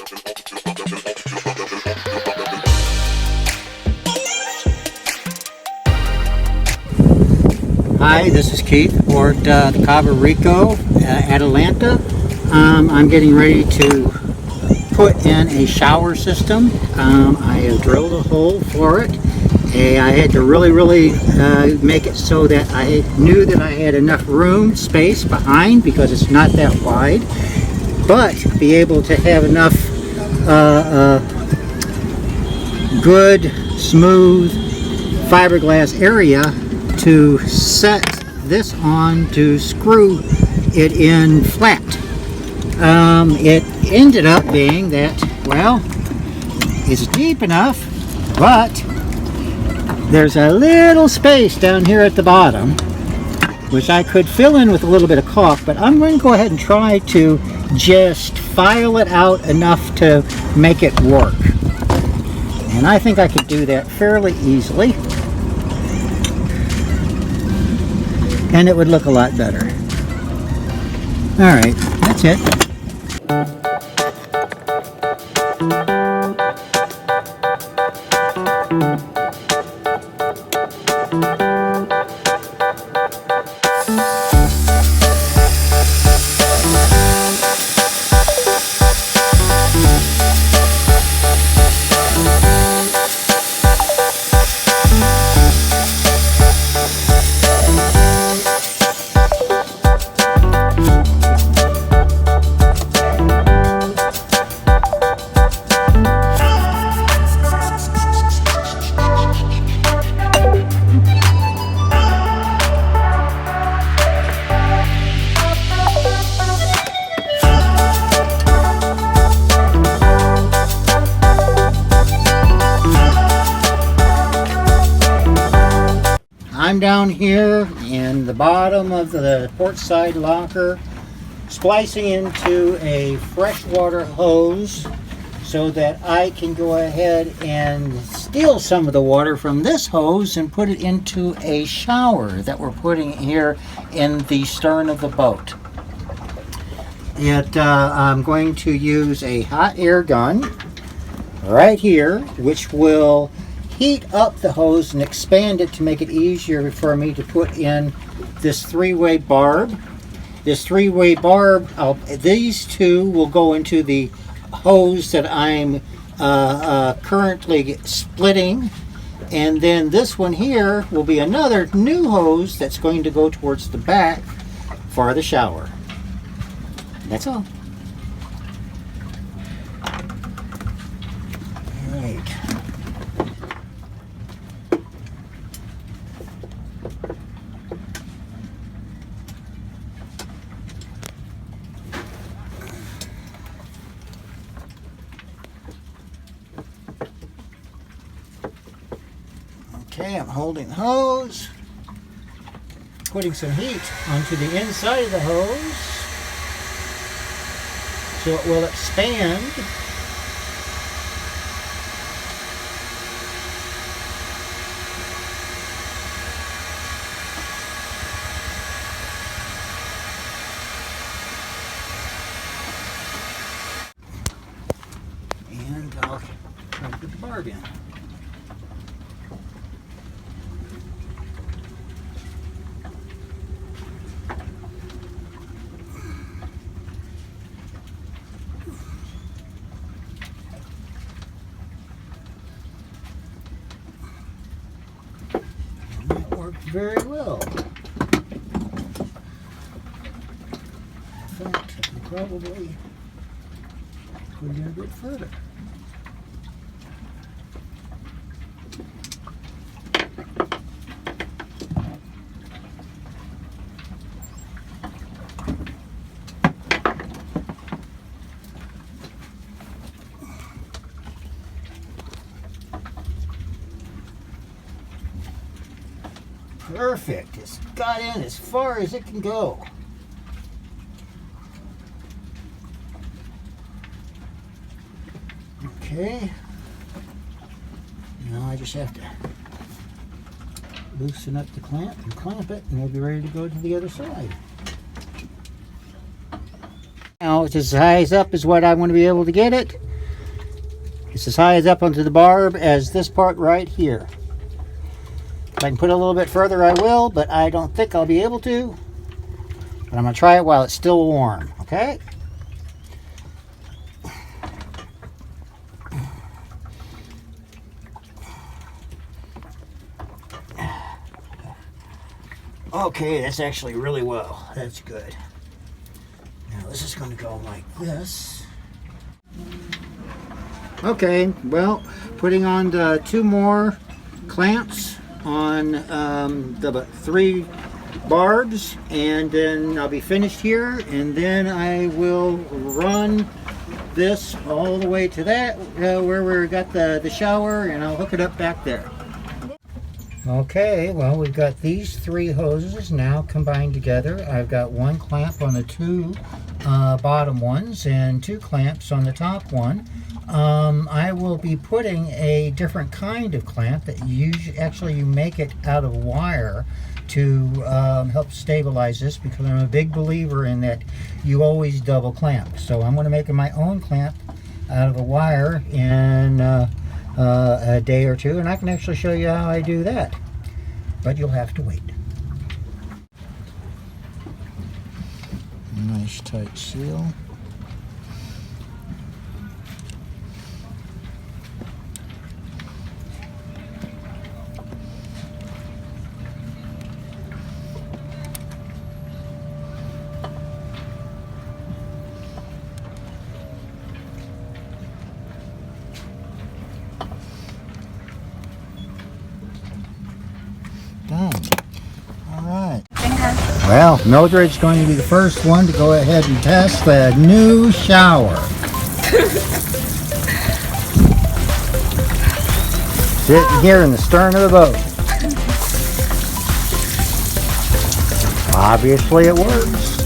Hi, this is Keith aboard the Cabo Rico Atalanta. I'm getting ready to put in a shower system. I have drilled a hole for it. I had to really make it so that I knew that I had enough room, space behind, because it's not that wide, but be able to have enough good, smooth fiberglass area to set this on to screw it in flat. It ended up being that, well, it's deep enough, but there's a little space down here at the bottom which I could fill in with a little bit of caulk, but I'm going to go ahead and try to just file it out enough to make it work. And I think I could do that fairly easily, and it would look a lot better. Alright, that's it. I'm down here in the bottom of the port side locker, splicing into a freshwater hose so that I can go ahead and steal some of the water from this hose and put it into a shower that we're putting here in the stern of the boat. I'm going to use a hot air gun right here, which will heat up the hose and expand it to make it easier for me to put in this three-way barb. This three-way barb, these two will go into the hose that I'm currently splitting, and then this one here will be another new hose that's going to go towards the back for the shower. That's all. Okay, I'm holding the hose, putting some heat onto the inside of the hose so it will expand. And I'll try to put the barb in. Very well. In fact, I can probably put it in a bit further. Perfect. It's got in as far as it can go. Okay. Now I just have to loosen up the clamp and clamp it, and we'll be ready to go to the other side. Now it's as high up as what I want to be able to get it. It's as high as up onto the barb as this part right here. If I can put it a little bit further, I will, but I don't think I'll be able to. But I'm going to try it while it's still warm, okay? Okay, that's actually really well. That's good. Now this is going to go like this. Okay, well, putting on the 2 more clamps on the 3 barbs, and then I'll be finished here, and then I will run this all the way to that where we got the shower, and I'll hook it up back there. Okay, well, we've got these 3 hoses now combined together. I've got 1 clamp on the 2 bottom ones and 2 clamps on the top one. I will be putting a different kind of clamp that you make it out of wire to help stabilize this, because I'm a big believer in that you always double clamp. So I'm going to make my own clamp out of a wire in a day or 2, and I can actually show you how I do that, but you'll have to wait. Nice tight seal. Done. All right. Well, Mildred's going to be the first one to go ahead and test the new shower. Sitting here in the stern of the boat. Obviously it works.